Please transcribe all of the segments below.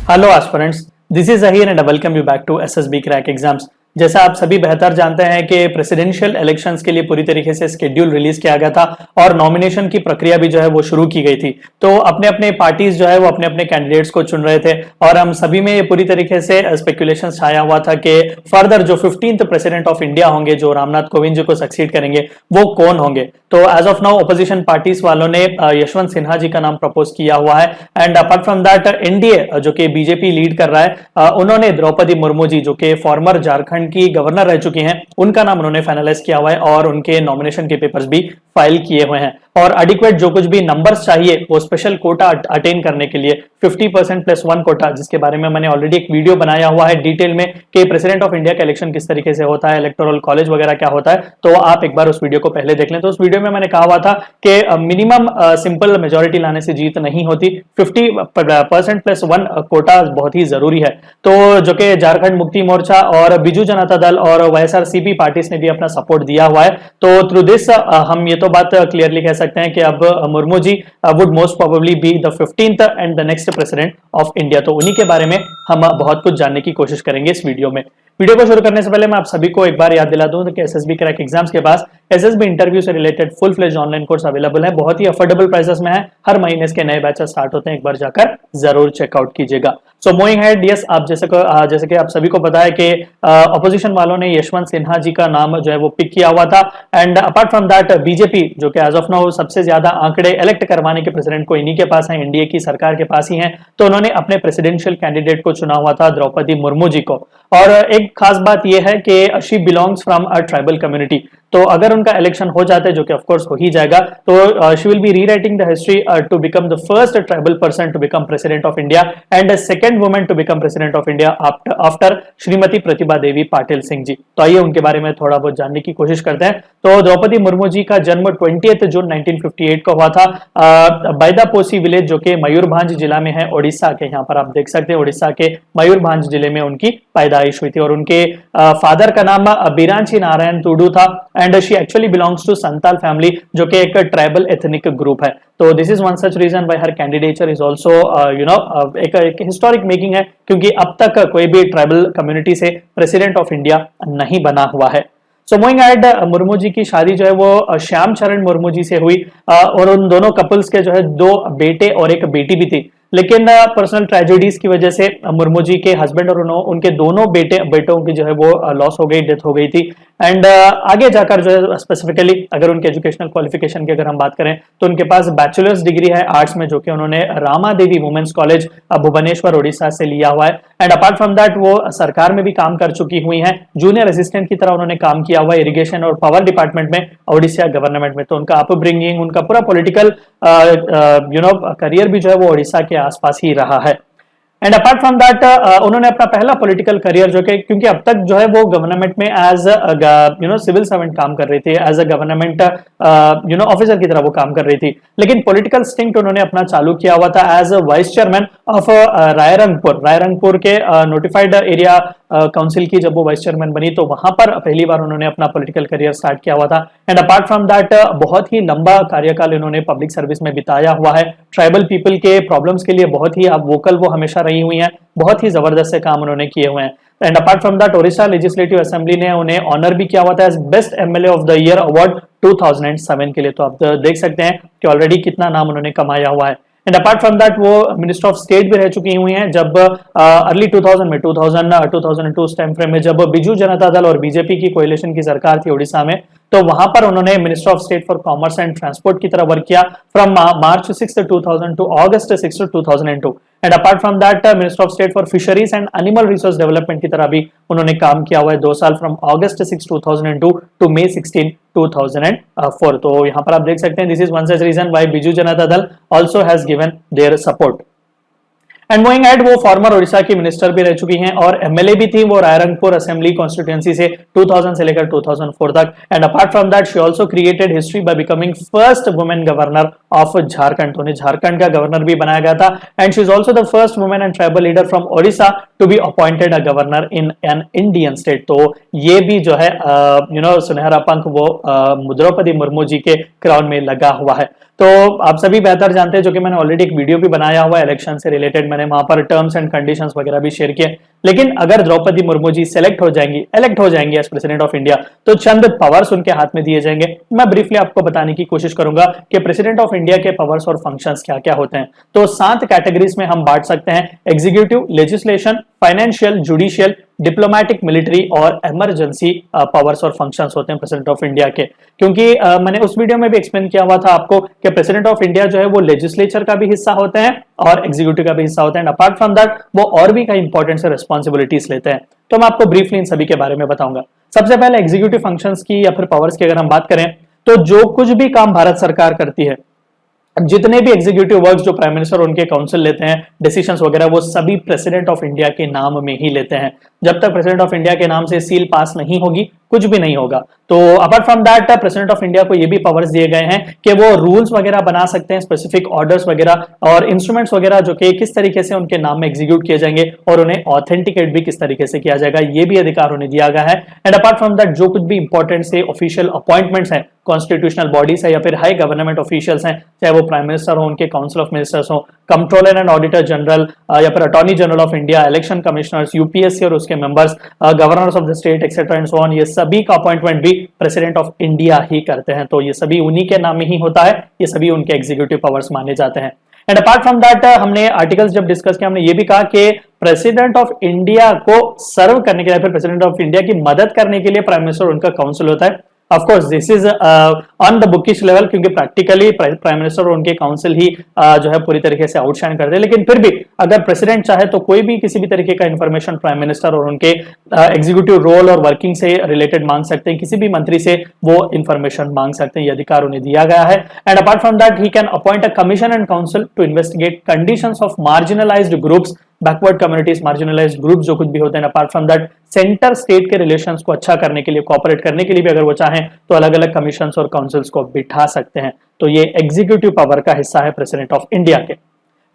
Hello aspirants, this is Ahir and welcome you back to SSB crack exams. जैसा आप सभी बेहतर जानते हैं कि प्रेसिडेंशियल इलेक्शंस के लिए पूरी तरीके से स्केड्यूल रिलीज किया गया था और नॉमिनेशन की प्रक्रिया भी जो है वो शुरू की गई थी। तो अपने अपने पार्टीज जो है वो अपने अपने कैंडिडेट्स को चुन रहे थे और हम सभी में ये पूरी तरीके से स्पेकुलेशन छाया हुआ था कि फर्दर जो 15th प्रेसिडेंट ऑफ इंडिया होंगे, जो रामनाथ कोविंद जी को सक्सीड करेंगे, वो कौन होंगे। तो as of now opposition parties वालों ने यशवंत सिन्हा जी का नाम प्रपोज किया हुआ है and apart from that NDA जो कि बीजेपी लीड कर रहा है, उन्होंने द्रौपदी मुर्मू जी जो कि फॉर्मर झारखंड की गवर्नर रह चुकी हैं, उनका नाम उन्होंने फाइनलाइज किया हुआ है और उनके नॉमिनेशन के पेपर्स भी फाइल किए हुए हैं। और एडिक्वेट जो कुछ भी नंबर्स चाहिए वो स्पेशल कोटा अटेन करने के लिए 50% प्लस 1 कोटा, जिसके बारे में मैंने ऑलरेडी एक वीडियो बनाया हुआ है डिटेल में कि प्रेसिडेंट ऑफ इंडिया का इलेक्शन किस तरीके से होता है, इलेक्टोरल कॉलेज वगैरह क्या होता है, तो आप एक बार उस वीडियो को पहले देख लें। तो उस वीडियो में मैंने कहा हुआ था कि मिनिमम सिंपल मेजोरिटी लाने से जीत नहीं होती, 50% प्लस 1 कोटा बहुत ही जरूरी है। तो जो कि झारखंड मुक्ति मोर्चा और बिजू जनता दल और वाईएसआरसीपी पार्टीज ने भी अपना सपोर्ट दिया हुआ है। तो थ्रू दिस हम ये तो बात क्लियरली कह सकते हैं कि अब Murmu ji would most probably be the 15th and the next president of India. तो उन्हीं के बारे में हम बहुत कुछ जानने की कोशिश करेंगे इस वीडियो में। वीडियो को शुरू करने से पहले मैं आप सभी को एक बार याद दिला दूं कि एसएसबी क्रैक एग्जाम्स के पास एसएसबी इंटरव्यू से related full fledge online course available है, बहुत ही अफोर्डेबल प्राइसेस में है। हर महीने इसके नए बैचेस स्टार्ट होते हैं, एक बार जाकर जरूर चेकआउट कीजिएगा। सो मूविंग हेड, यस, आप जैसे कि आप सभी को पता है कि अपोजिशन वालों ने यशवंत सिन्हा जी का नाम जो है वो पिक किया हुआ था and apart from that BJP जो कि एज ऑफ नाउ सबसे ज्यादा आंकड़े इलेक्ट करवाने के प्रेसिडेंट को इन्हीं के पास है, एनडीए की सरकार के पास ही है, तो उन्होंने अपने प्रेसिडेंशियल कैंडिडेट को चुना हुआ था द्रौपदी मुर्मू जी को। और एक खास बात यह है कि she belongs from a tribal community, तो अगर उनका इलेक्शन हो जाता है, जो कि ऑफ कोर्स हो ही जाएगा, तो she will be rewriting the history to become the first tribal person to become president of India and second woman to become president of India after Shrimati Pratibha Devi Patil Singh ji. तो आइए उनके बारे में थोड़ा बहुत जानने की कोशिश करते हैं। तो द्रौपदी मुर्मू जी का जन्म 20 जून 1958 को हुआ था बैदापोसी विलेज जो कि मयूरभंज जिला में है, ओडिशा के। यहाँ पर आप देख सकते हैं ओडिशा के मयूरभंज जिले में उनकी पैदाइश हुई थी और उनके फादर का नाम बिरांची नारायण टुडू था and she actually belongs to Santal family जो कि एक ट्राइबल एथनिक ग्रुप है। तो this is one such reason why her candidature is also एक हिस्टोरिक मेकिंग है, क्योंकि अब तक कोई भी ट्राइबल कम्युनिटी से प्रेसिडेंट ऑफ इंडिया नहीं बना हुआ है। So moving ahead, Murmu ji की शादी जो है वो श्याम चरण मुर्मू जी से हुई और उन दोनों कपल्स के जो है 2 बेटे और एक बेटी भी थी, लेकिन पर्सनल ट्रेजेडीज की वजह से मुर्मू जी के हस्बैंड और उनके दोनों बेटों की जो है वो लॉस हो गई, डेथ हो गई थी। एंड आगे जाकर जो है स्पेसिफिकली अगर उनके एजुकेशनल क्वालिफिकेशन की अगर हम बात करें तो उनके पास बैचलर्स डिग्री है आर्ट्स में, जो कि उन्होंने रामा देवी वुमेन्स कॉलेज भुवनेश्वर उड़ीसा से लिया हुआ है। एंड अपार्ट फ्रॉम दैट वो सरकार में भी काम कर चुकी हुई हैं, जूनियर असिस्टेंट की तरह उन्होंने काम किया हुआ है इरिगेशन और पावर डिपार्टमेंट में उड़ीसा गवर्नमेंट में। तो उनका अपब्रिंगिंग, उनका पूरा पॉलिटिकल करियर भी जो है वो उड़ीसा के आसपास ही रहा है। एंड अपार्ट फ्रॉम दैट उन्होंने अपना पहला पॉलिटिकल करियर जो कि क्योंकि अब तक जो है वो गवर्नमेंट में एज सिविल सर्वेंट काम कर रही थी, एज अ गवर्नमेंट ऑफिसर की तरह वो काम कर रही थी, लेकिन पॉलिटिकल स्टिंक्ट उन्होंने अपना चालू किया हुआ था as vice chairman of Rairangpur के नोटिफाइड एरिया काउंसिल की। जब वो वाइस चेयरमैन बनी तो वहां पर पहली बार उन्होंने अपना पॉलिटिकल करियर स्टार्ट किया हुआ था। एंड अपार्ट फ्रॉम दैट बहुत ही लंबा कार्यकाल इन्होंने पब्लिक सर्विस में बिताया हुआ है। ट्राइबल पीपल के प्रॉब्लम्स के लिए बहुत ही वोकल वो हमेशा रही हुई हैं, बहुत ही जबरदस्त से काम उन्होंने किए हुए हैं। And apart from that Odisha legislative assembly ने उन्हें ऑनर भी किया हुआ था as best MLA of the year award 2007 के लिए। तो आप देख सकते हैं कि ऑलरेडी कितना नाम उन्होंने कमाया हुआ है। एंड अपार्ट फ्रॉम दैट वो मिनिस्टर ऑफ स्टेट भी रह चुकी हुई हैं जब अर्ली 2000 में 2002 उस टाइम फ्रेम में जब बिजू जनता दल और बीजेपी की कोएलिशन की सरकार थी उड़ीसा में, तो वहां पर उन्होंने minister of state for commerce and transport की तरह वर्क किया from March 6 2000 to August 6 2002। And apart from that minister of state for fisheries and animal resource development की तरह भी उन्होंने काम किया हुआ है 2 साल फ्रॉम अगस्त 6 2002 टू मई 16 2004। तो यहाँ पर आप देख सकते हैं this is one such reason why Biju Janata Dal also has given their support. And moving ahead, वो फॉर्मर ओडिशा की मिनिस्टर भी रह चुकी हैं और एमएलए भी थी वो रायरंगपुर असेंबली कॉन्स्टिट्यूएंसी से 2000 से लेकर 2004 तक। And apart from that she also created history by becoming first women governor of Jharkhand, तो उन्हें झारखंड का गवर्नर भी बनाया गया था। And she is also the first women and tribal leader from Odisha to be appointed a governor in an Indian state. तो ये भी जो है सुनहरा पंख वो द्रौपदी मुर्मू जी के क्राउन में लगा हुआ है। तो आप सभी बेहतर जानते हैं, जो कि मैंने ऑलरेडी एक वीडियो भी बनाया हुआ है इलेक्शन से रिलेटेड, मैंने वहां पर टर्म्स एंड कंडीशंस वगैरह भी शेयर किए। लेकिन अगर द्रौपदी मुर्मू जी इलेक्ट हो जाएंगी एज प्रेसिडेंट ऑफ इंडिया, तो चंद पावर्स उनके हाथ में दिए जाएंगे। मैं ब्रीफली आपको बताने की कोशिश करूंगा कि प्रेसिडेंट ऑफ इंडिया के पावर्स और फंक्शंस क्या क्या होते हैं। तो 7 कैटेगरीज में हम बांट सकते हैं: executive, legislation, financial, judicial, diplomatic, military और इमरजेंसी पावर्स और फंक्शंस होते हैं प्रेसिडेंट ऑफ इंडिया के। क्योंकि मैंने उस वीडियो में भी एक्सप्लेन किया हुआ था आपको कि प्रेसिडेंट ऑफ इंडिया जो है वो लेजिस्लेचर का भी हिस्सा होते हैं और एग्जीक्यूटिव का भी हिस्सा होते हैं। अपार्ट फ्रॉम दैट वो और भी कई इंपॉर्टेंट से रिस्पॉन्सिबिलिटीज लेते हैं। तो मैं आपको ब्रीफली इन सभी के बारे में बताऊंगा। सबसे पहले एग्जीक्यूटिव फंक्शंस की या फिर पावर्स की अगर हम बात करें, तो जो कुछ भी काम भारत सरकार करती है, जितने भी एग्जीक्यूटिव वर्क्स जो प्राइम मिनिस्टर और उनके काउंसिल लेते हैं, डिसीजंस वगैरह, वो सभी प्रेसिडेंट ऑफ इंडिया के नाम में ही लेते हैं। जब तक प्रेसिडेंट ऑफ इंडिया के नाम से सील पास नहीं होगी, कुछ भी नहीं होगा। तो apart from that president of India को ये भी पावर्स दिए गए हैं कि वो रूल्स वगैरह बना सकते हैं, स्पेसिफिक ऑर्डर्स वगैरह और इंस्ट्रूमेंट्स वगैरह जो कि किस तरीके से उनके नाम में एग्जीक्यूट किए जाएंगे और उन्हें ऑथेंटिकेट भी किस तरीके से किया जाएगा, ये भी अधिकार उन्हें दिया गया है। एंड अपार्ट फ्रॉम दैट जो कुछ भी इंपॉर्टेंट से ऑफिशियल अपॉइंटमेंट्स हैं, कॉन्स्टिट्यूशनल बॉडीज है या फिर हाई गवर्नमेंट ऑफिशियल्स हैं, चाहे वो प्राइम मिनिस्टर हो, उनके काउंसिल ऑफ मिनिस्टर्स हो, कंट्रोलर एंड ऑडिटर जनरल या फिर attorney general of India, election commissioners, UPSC और उसके members, governors of the state etcetera and so on, ये सभी का अपॉइंटमेंट भी प्रेसिडेंट ऑफ इंडिया ही करते हैं। तो ये सभी उन्हीं के नाम में ही होता है, ये सभी उनके एग्जीक्यूटिव पावर्स माने जाते हैं। एंड अपार्ट फ्रॉम दैट हमने आर्टिकल्स जब डिस्कस किया, हमने ये भी कहा कि प्रेसिडेंट ऑफ इंडिया को सर्व करने के लिए, फिर प्रेसिडेंट ऑफ इंडिया की मदद करने के लिए प्राइम मिनिस्टर उनका काउंसिल होता है। Of course this is on the bookish level, क्योंकि प्रैक्टिकली प्राइम मिनिस्टर और उनके काउंसिल ही जो है पूरी तरीके से आउटशाइन करते हैं। लेकिन फिर भी अगर प्रेसिडेंट चाहे तो कोई भी किसी भी तरीके का इंफॉर्मेशन प्राइम मिनिस्टर और उनके एग्जीक्यूटिव रोल और वर्किंग से रिलेटेड मांग सकते हैं, किसी भी मंत्री से वो इंफॉर्मेशन मांग सकते हैं, ये अधिकार उन्हें दिया गया है। And apart from that he can appoint a commission and council to investigate conditions of marginalised groups, backward communities, marginalised group जो कुछ भी होते हैं। Apart from that centre state के रिलेशंस को अच्छा करने के लिए, कोऑपरेट करने के लिए भी अगर वो चाहें तो अलग अलग कमीशंस और काउंसिल्स को बिठा सकते हैं। तो ये एग्जीक्यूटिव पावर का हिस्सा है प्रेसिडेंट ऑफ इंडिया के।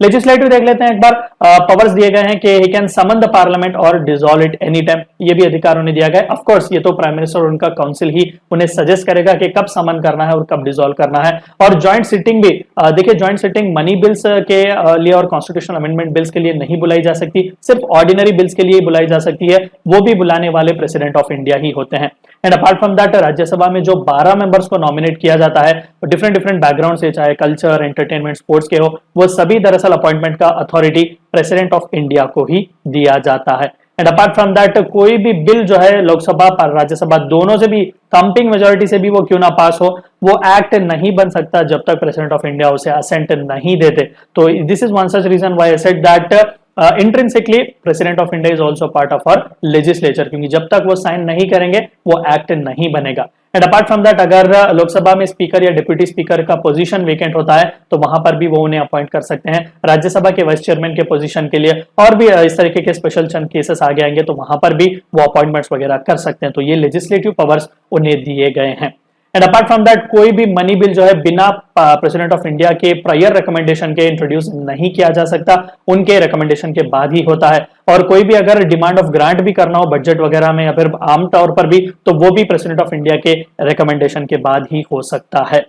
लेजिस्लेटिव देख लेते हैं एक बार। पावर्स दिए गए हैं कि he can summon the parliament और डिसॉल्व इट एनी टाइम, ये भी अधिकार उन्हें दिया गया है। ऑफ कोर्स ये तो प्राइम मिनिस्टर और उनका काउंसिल ही उन्हें सजेस्ट करेगा कि कब समन करना है और कब डिसॉल्व करना है। और ज्वाइंट सिटिंग भी देखिए, ज्वाइंट सिटिंग मनी बिल्स के लिए और कॉन्स्टिट्यूशनल अमेंडमेंट बिल्स के लिए नहीं बुलाई जा सकती, सिर्फ ऑर्डिनरी बिल्स के लिए बुलाई जा सकती है, वो भी बुलाने वाले प्रेसिडेंट ऑफ इंडिया ही होते हैं। And apart from that Rajya Sabha में जो 12 मेंबर्स को नॉमिनेट किया जाता है, डिफरेंट डिफरेंट बैकग्राउंड से, चाहे कल्चर, एंटरटेनमेंट, स्पोर्ट्स के हो, वो सभी दरअसल अपॉइंटमेंट का अथॉरिटी प्रेसिडेंट ऑफ इंडिया को ही दिया जाता है। एंड अपार्ट फ्रॉम दैट कोई भी बिल जो है लोकसभा और राज्यसभा दोनों से भी थम्पिंग मेजोरिटी से भी वो क्यों ना पास हो, वो एक्ट नहीं बन सकता जब तक प्रेसिडेंट ऑफ इंडिया उसे असेंट नहीं देते। तो this is one such reason why I said that intrinsically president of India is also part of our legislature, क्योंकि जब तक वो साइन नहीं करेंगे वो एक्ट नहीं बनेगा। एंड अपार्ट फ्रॉम दैट अगर लोकसभा में स्पीकर या डिप्यूटी स्पीकर का पोजीशन वेकेंट होता है तो वहां पर भी वो उन्हें अपॉइंट कर सकते हैं। राज्यसभा के वाइस चेयरमैन के पोजीशन के लिए और भी इस तरीके के स्पेशल चंद केसेस आगे आएंगे तो वहां पर भी वो अपॉइंटमेंट्स वगैरह कर सकते हैं। तो ये लेजिस्लेटिव पावर्स उन्हें दिए गए हैं। एंड अपार्ट फ्रॉम दैट कोई भी मनी बिल जो है बिना प्रेसिडेंट ऑफ इंडिया के प्रायर रिकमेंडेशन के इंट्रोड्यूस नहीं किया जा सकता, उनके रिकमेंडेशन के बाद ही होता है। और कोई भी अगर डिमांड ऑफ ग्रांट भी करना हो बजट वगैरह में या फिर आम तौर पर भी, तो वो भी प्रेसिडेंट ऑफ इंडिया के रिकमेंडेशन के बाद ही हो सकता है।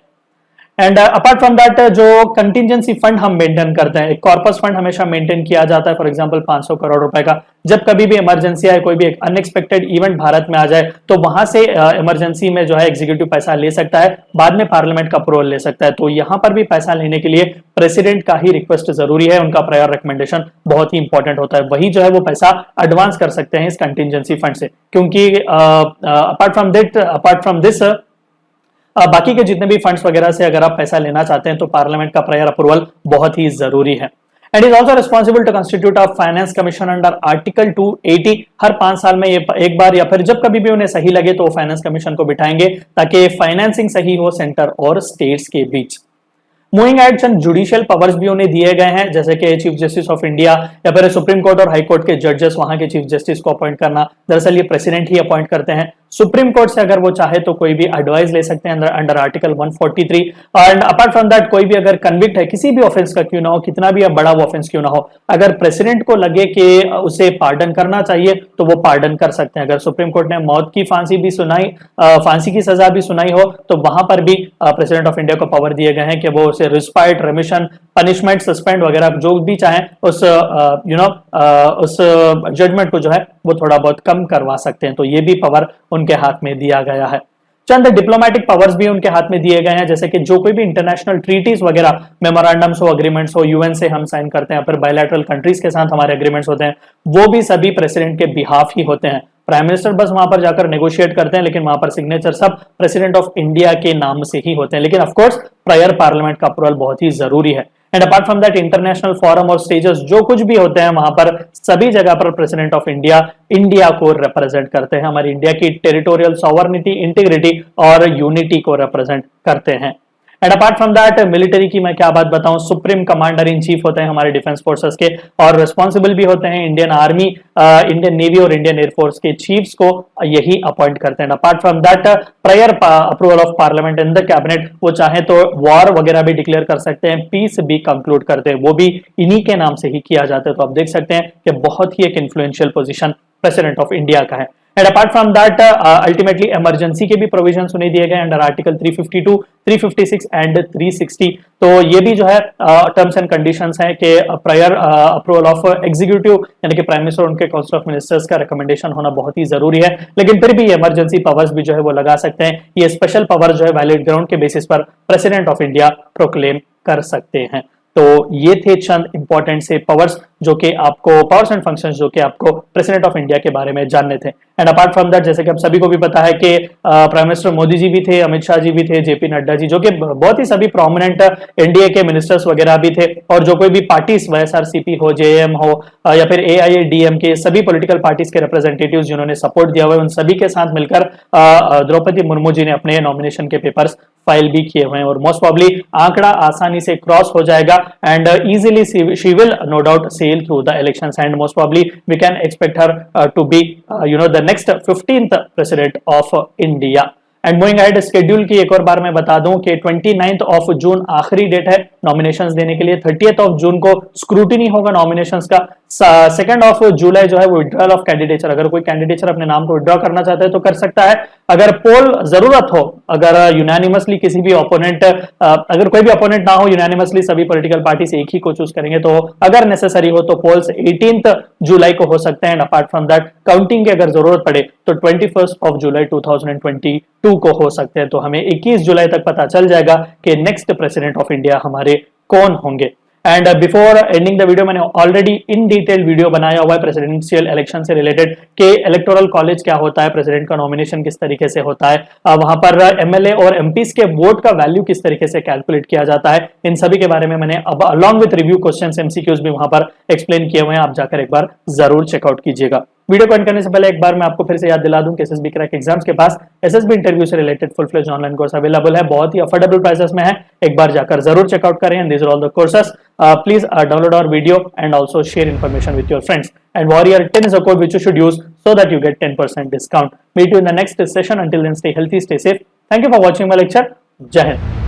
एंड अपार्ट फ्रॉम दैट जो कंटिजेंसी फंड हम मेंटेन करते हैं, एक कॉर्पस फंड हमेशा मेंटेन किया जाता है, फॉर एग्जांपल 500 करोड़ रुपए का। जब कभी भी इमरजेंसी आए, कोई भी एक अनएक्सपेक्टेड इवेंट भारत में आ जाए, तो वहां से इमरजेंसी में जो है एग्जीक्यूटिव पैसा ले सकता है, बाद में पार्लियामेंट का अप्रूवल ले सकता है। तो यहां पर भी पैसा लेने के लिए प्रेसिडेंट का ही रिक्वेस्ट जरूरी है, उनका प्रायर रिकमेंडेशन बहुत ही इंपॉर्टेंट होता है। वही जो है वो पैसा एडवांस कर सकते हैं इस कंटिजेंसी फंड से, क्योंकि अपार्ट फ्रॉम दिस बाकी के जितने भी फंड्स वगैरह से अगर आप पैसा लेना चाहते हैं तो पार्लियामेंट का प्रायर अप्रूवल बहुत ही जरूरी है। And is also responsible to constitute of finance commission under article 280। हर 5 साल में ये एक बार या फिर जब कभी भी उन्हें सही लगे तो फाइनेंस कमीशन को बिठाएंगे ताकि फाइनेंसिंग सही हो सेंटर और स्टेट्स के बीच। मूविंग एट चंद जुडिशियल पावर्स भी उन्हें दिए गए हैं, जैसे कि चीफ जस्टिस ऑफ इंडिया या फिर सुप्रीम कोर्ट और हाई कोर्ट के जजेस, वहां के चीफ जस्टिस को अपॉइंट करना, दरअसल ये प्रेसिडेंट ही अपॉइंट करते हैं। सुप्रीम कोर्ट से अगर वो चाहे तो कोई भी एडवाइस ले सकते हैं under article 143। And apart from that कोई भी अगर कन्विक्ट है किसी भी ऑफेंस का क्यों ना हो, कितना भी बड़ा वो ऑफेंस क्यों ना हो, अगर प्रेसिडेंट को लगे कि उसे पार्डन करना चाहिए तो वो पार्डन कर सकते हैं। अगर सुप्रीम कोर्ट ने मौत की फांसी भी सुनाई, फांसी की सजा भी सुनाई हो, तो वहां पर भी प्रेसिडेंट ऑफ इंडिया को पावर दिए गए हैं कि वो उसे रिस्पाइट, रिमिशन, पनिशमेंट, सस्पेंड वगैरह जो भी चाहे उस उस जजमेंट को जो है वो थोड़ा बहुत कम करवा सकते हैं। तो ये भी पावर उनके हाथ में दिया गया है। चंद डिप्लोमेटिक पावर्स भी उनके हाथ में दिए गए हैं, जैसे कि जो कोई भी इंटरनेशनल ट्रीटीज वगैरह, मेमोरेंडम्स हो, अग्रीमेंट्स हो, यूएन से हम साइन करते हैं, फिर बायलैटरल कंट्रीज के साथ हमारे एग्रीमेंट्स होते हैं, वो भी सभी प्रेसिडेंट के बिहाफ ही होते हैं। प्राइम मिनिस्टर बस वहां पर जाकर नेगोशिएट करते हैं, लेकिन वहां पर सिग्नेचर सब प्रेसिडेंट ऑफ इंडिया के नाम से ही होते हैं। लेकिन ऑफ कोर्स प्रायर पार्लियामेंट का अप्रूवल बहुत ही जरूरी है। And apart from that international forum और स्टेजेस जो कुछ भी होते हैं वहां पर सभी जगह पर प्रेसिडेंट ऑफ इंडिया इंडिया को रिप्रेजेंट करते हैं, हमारी इंडिया की टेरिटोरियल सॉवरनिटी, इंटीग्रिटी और यूनिटी को रिप्रेजेंट करते हैं। And apart from that military की मैं क्या बात बताऊं, सुप्रीम कमांडर इन चीफ होते हैं हमारे डिफेंस फोर्सेस के, और रिस्पॉन्सिबल भी होते हैं इंडियन आर्मी, इंडियन नेवी और इंडियन एयरफोर्स के चीफ्स को यही अपॉइंट करते हैं। Apart from that prior approval of parliament in the cabinet, वो चाहे तो वॉर वगैरह भी डिक्लेयर कर सकते हैं, पीस भी कंक्लूड करते हैं, वो भी इन्हीं के नाम से ही किया जाता है। तो आप देख सकते हैं कि बहुत ही एक influential position president of India का है। And apart from that ultimately emergency के भी प्रोविजन सुने दिए गए अंडर आर्टिकल 352, 356 एंड 360। तो ये भी जो है टर्म्स एंड कंडीशंस हैं कि प्रायर अप्रूवल ऑफ एग्जीक्यूटिव यानी कि प्राइम मिनिस्टर, उनके काउंसिल ऑफ मिनिस्टर्स का रिकमेंडेशन होना बहुत ही जरूरी है। लेकिन फिर भी ये इमरजेंसी पावर्स भी जो है वो लगा सकते हैं, ये स्पेशल पावर जो है वैलिड ग्राउंड के बेसिस पर प्रेसिडेंट ऑफ इंडिया प्रोक्लेम कर सकते हैं। तो ये थे चंद इंपॉर्टेंट से पावर्स जो कि आपको, पावर्स एंड फंक्शंस जो कि आपको प्रेसिडेंट ऑफ इंडिया के बारे में जानने थे। एंड अपार्ट फ्रॉम दैट जैसे कि आप सभी को भी पता है कि प्राइम मिनिस्टर मोदी जी भी थे, अमित शाह जी भी थे, जेपी नड्डा जी, जो कि बहुत ही सभी प्रोमिनेंट एनडीए के मिनिस्टर्स वगैरह भी थे, और जो कोई भी पार्टीज वाईएसआरसीपी हो, जेएम हो या फिर एआईएडीएम के सभी पॉलिटिकल पार्टीज के रिप्रेजेंटेटिव्स जिन्होंने सपोर्ट दिया हुआ है, उन सभी के साथ मिलकर द्रौपदी मुर्मू जी ने अपने नॉमिनेशन के पेपर्स फाइल भी किए हुए हैं, और मोस्ट प्रॉब्ली आंकड़ा आसानी से क्रॉस हो जाएगा and easily she will no doubt sail through the elections and most probably we can expect her to be the next 15th president of India. And moving ahead, schedule की एक और बार मैं बता दूं कि 29th ऑफ जून आखिरी date है nominations देने के लिए, 30th ऑफ जून को स्क्रूटिनी होगा नॉमिनेशंस का, 2nd ऑफ जुलाई जो है वो विड्रॉल ऑफ कैंडिडेचर, अगर कोई कैंडिडेचर अपने नाम को विड्रॉ करना चाहता है तो कर सकता है। अगर पोल जरूरत हो, अगर यूनानिमसली किसी भी ओपोनेंट, अगर कोई भी ओपोनेंट ना हो, यूनानिमसली सभी पॉलिटिकल पार्टी से एक ही को चूज करेंगे, तो अगर नेसेसरी हो तो पोल्स 18th जुलाई को हो सकते हैं। अपार्ट फ्रॉम दैट काउंटिंग की अगर जरूरत पड़े तो 21st ऑफ जुलाई 2022 को हो सकते हैं। तो हमें 21 जुलाई तक पता चल जाएगा कि नेक्स्ट प्रेसिडेंट ऑफ इंडिया हमारे कौन होंगे। And before ending the video, मैंने ऑलरेडी इन डिटेल वीडियो बनाया हुआ है प्रेसिडेंशियल इलेक्शन से रिलेटेड कि इलेक्टोरल कॉलेज क्या होता है, प्रेसिडेंट का नॉमिनेशन किस तरीके से होता है, वहां पर एमएलए और एमपीस के वोट का वैल्यू किस तरीके से कैलकुलेट किया जाता है, इन सभी के बारे में मैंने अब along with review questions, MCQs भी वहां पर एक्सप्लेन किए हुए हैं, आप जाकर एक बार जरूर चेकआउट कीजिएगा। वीडियो को एंड करने से पहले एक बार मैं आपको फिर से याद दिला दूं कि एसएसबी क्रैक एग्जाम्स के पास एसएसबी इंटरव्यू से related full fledge online course available है, बहुत ही अफोर्डेबल प्राइसेस में है, एक बार जाकर जरूर चेकआउट करें। And this are all the courses, please download our video and also share information with your friends. And warrior 10 is a code which you should use so that you get 10% discount. Meet you in the next session. Until then, stay healthy, stay safe. Thank you for watching my lecture. Jai Hind.